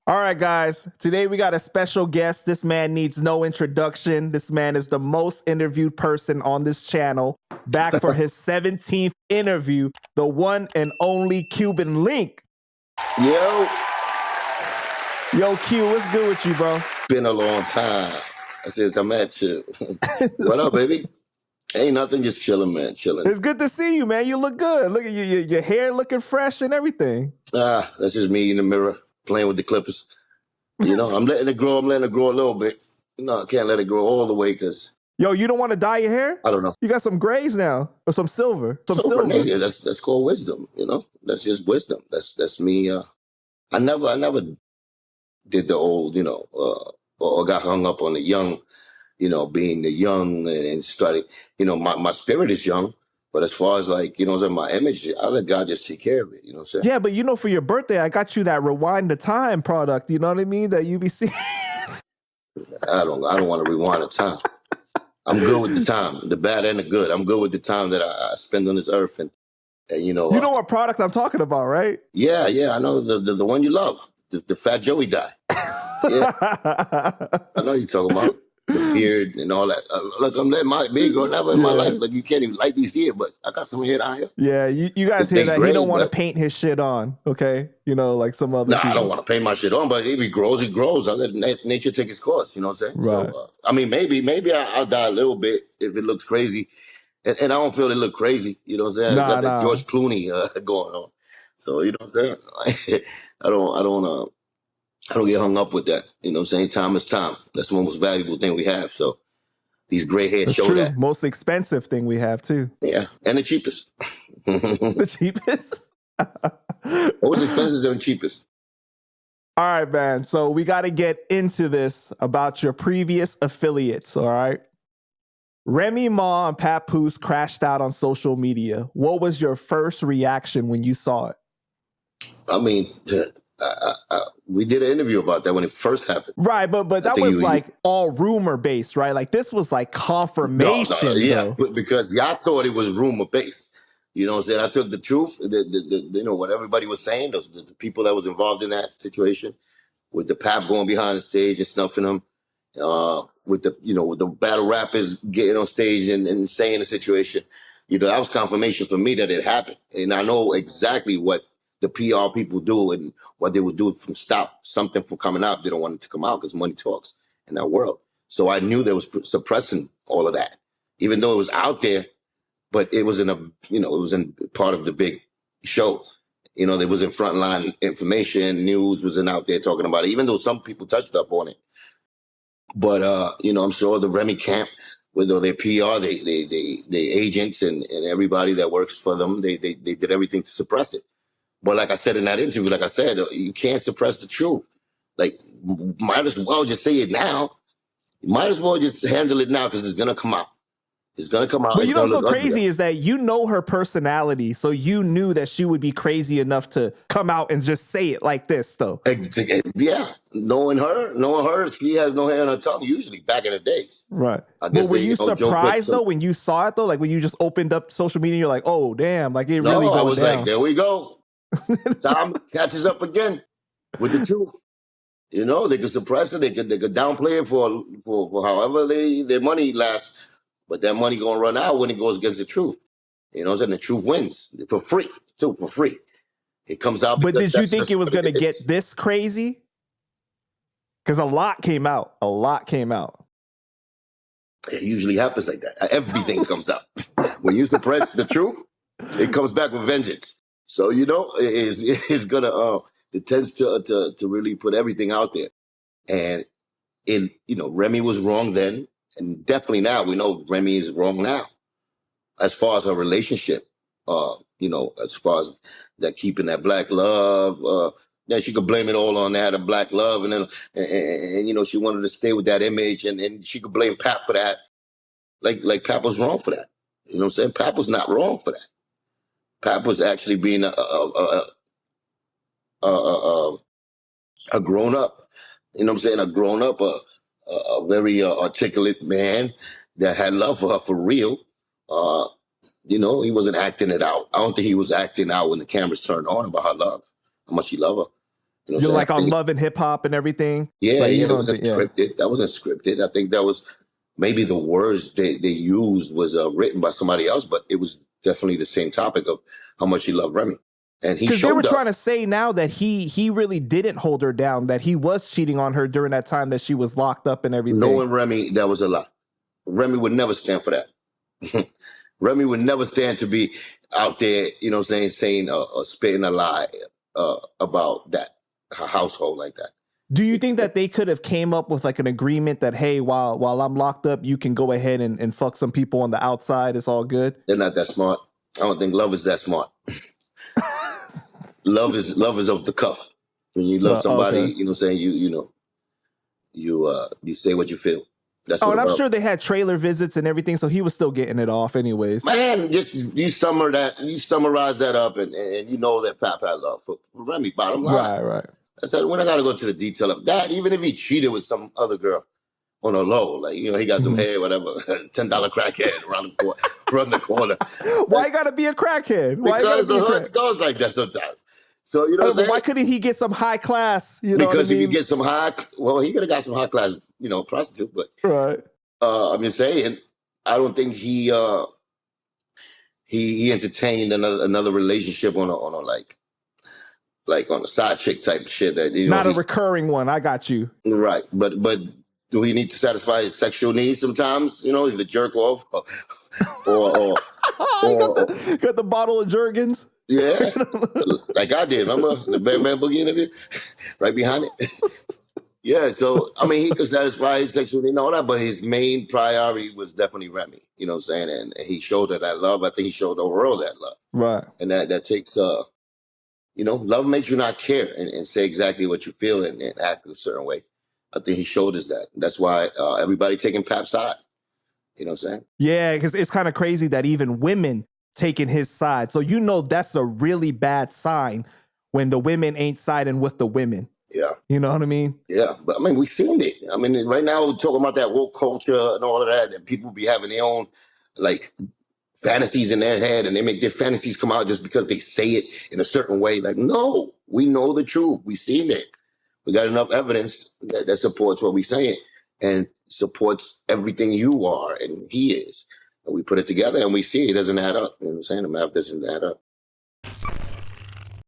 All right, guys. Today we got a special guest. This man needs no introduction. This man is the most interviewed person on this channel. Back for his 17th interview, the one and only Cuban Link. Yo, Q, what's good with you, bro? been a long time since I met you. What up, baby? Ain't nothing, just chilling, man, chilling. It's good to see you, man. You look good. Look at you, your hair looking fresh and everything. That's just me in the mirror playing with the clippers. You know, I'm letting it grow. I'm letting it grow a little bit. No, I can't let it grow all the way because Yo, you don't want to dye your hair? I don't know. You got some grays now, or some silver. Silver, nigga, that's called wisdom. You know, that's just wisdom. That's me. I never did the old, or got hung up on the young, being the young and started. You know, my spirit is young. But as far as like, my image, I let God just take care of it. You know what I'm saying? Yeah, but for your birthday, I got you that Rewind the Time product. You know what I mean? That you be seeing. I don't want to rewind the time. I'm good with the time, the bad and the good. I'm good with the time that I spend on this earth. And you know what product I'm talking about, right? Yeah, I know the one you love, the Fat Joey dye. Yeah, I know you're talking about. The beard and all that. Look, I'm letting my beard grow. Never in my life. Like, you can't even like these here, but I got some hair down here. Yeah, you guys hear that? He don't want to paint his shit on, okay? Like some other people. I don't want to paint my shit on, but if he grows, he grows. I let nature take its course, you know what I'm saying? Right. So, I mean, maybe I'll die a little bit if it looks crazy. And I don't feel it look crazy, you know what I'm saying? I got that George Clooney going on. So, you know what I'm saying? I don't get hung up with that. You know what I'm saying? Time is time. That's the most valuable thing we have. So these gray hairs show that. Most expensive thing we have too. Yeah. And the cheapest. The cheapest? Most expensive and cheapest. All right, man. So we got to get into this about your previous affiliates, all right? Remy Ma and Papoose crashed out on social media. What was your first reaction when you saw it? I mean, we did an interview about that when it first happened. Right, but that was all rumor based, right? Like this was like confirmation. Yeah, because y'all thought it was rumor based. You know what I'm saying? I took the truth, what everybody was saying, the people that was involved in that situation, with the Pap going behind the stage and stuffing them, with the battle rappers getting on stage and saying the situation. That was confirmation for me that it happened. And I know exactly what the PR people do and what they would do from stop something from coming out. They don't want it to come out because money talks in that world. So I knew they was suppressing all of that, even though it was out there, but it was it was in part of the big show. There was in frontline information, news wasn't out there talking about it, even though some people touched up on it. But, I'm sure the Remy camp, with their PR, they agents and everybody that works for them, they did everything to suppress it. But like I said in that interview, you can't suppress the truth. Like, might as well just say it now. You might as well just handle it now because it's going to come out. It's going to come out. But what's so crazy is that her personality, so you knew that she would be crazy enough to come out and just say it like this, though. Yeah. Knowing her, she has no hair on her tongue, usually, back in the days. Right. But were you surprised, though, when you saw it, though? Like, when you just opened up social media, you're like, oh, damn, like, it really goes down. I was like, there we go. Time catches up again with the truth. They could suppress it, they could downplay it for however their money lasts, but that money gonna run out when it goes against the truth. And the truth wins for free, too, for free. It comes out. But did you think it was gonna get this crazy? Because a lot came out. It usually happens like that. Everything comes out. When you suppress the truth, it comes back with vengeance. So, it's gonna, it tends to really put everything out there. And Remy was wrong then, and definitely now we know Remy is wrong now. As far as her relationship, as far as that keeping that black love, she could blame it all on that, a black love, and then she wanted to stay with that image, and she could blame Pap for that. Like Pap was wrong for that. You know what I'm saying? Pap was not wrong for that. Pap was actually being a grown up. You know what I'm saying? A grown up, a very articulate man that had love for her for real. He wasn't acting it out. I don't think he was acting out when the cameras turned on about her love. how much he loved her. You know what You're I'm saying? like on Love and Hip Hop and everything. Yeah, Like yeah, you it don't wasn't think, yeah. scripted. That wasn't scripted. I think that was maybe the words they used was written by somebody else, but it was definitely the same topic of how much he loved Remy. And he Because they were showed trying up. to say now that he really didn't hold her down, that he was cheating on her during that time that she was locked up and everything. Knowing Remy, that was a lie. Remy would never stand for that. Remy would never stand to be out there, you know what I'm saying spitting a lie about that household like that. Do you think that they could have came up with like an agreement that, hey, while I'm locked up, you can go ahead and fuck some people on the outside? It's all good. They're not that smart. I don't think love is that smart. Love is off the cuff. When you love somebody, Okay. you know what I'm saying, you say what you feel. That's Oh, what and I'm about. sure they had trailer visits and everything, so he was still getting it off anyways. Man, just you summarize that up and you know that Pap had love for Remy, bottom line. Right. I said, we're not gonna go to the detail of that. Even if he cheated with some other girl on a low, like he got some hair, whatever, $10 crackhead around the corner. Why you gotta be a crackhead? Why you gotta Because be the a hood crack? goes like that sometimes. So you know what I'm But saying? why couldn't he get some high class? You know what I Because if you mean? get some he could have got some high class, prostitute. But Right. I'm just saying, I don't think he entertained another relationship on a like on a side chick type shit that Not a he recurring one. I got you. right. But do he need to satisfy his sexual needs sometimes? Either jerk off or You got or the bottle of Jergens. yeah, like I did. Remember the Bam Bam Boogie interview right behind it. Yeah, so I mean, he could satisfy his sexual need and all that, but his main priority was definitely Remy. You know what I'm saying? And he showed her that love. I think he showed the world that love, Right. and that takes love makes you not care and say exactly what you feel and act a certain way. I think he showed us that. That's why everybody taking Pap's side. You know what I'm saying? Yeah, because it's kind of crazy that even women taking his side. So that's a really bad sign when the women ain't siding with the women. Yeah. You know what I mean? Yeah, but I mean, we've seen it. I mean, right now we're talking about that woke culture and all of that, and people be having their own like fantasies in their head, and they make their fantasies come out just because they say it in a certain way. Like, no, we know the truth. We've seen it. We got enough evidence that supports what we're saying and supports everything you are and he is. And we put it together and we see it doesn't add up. You know what I'm saying? The math doesn't add up.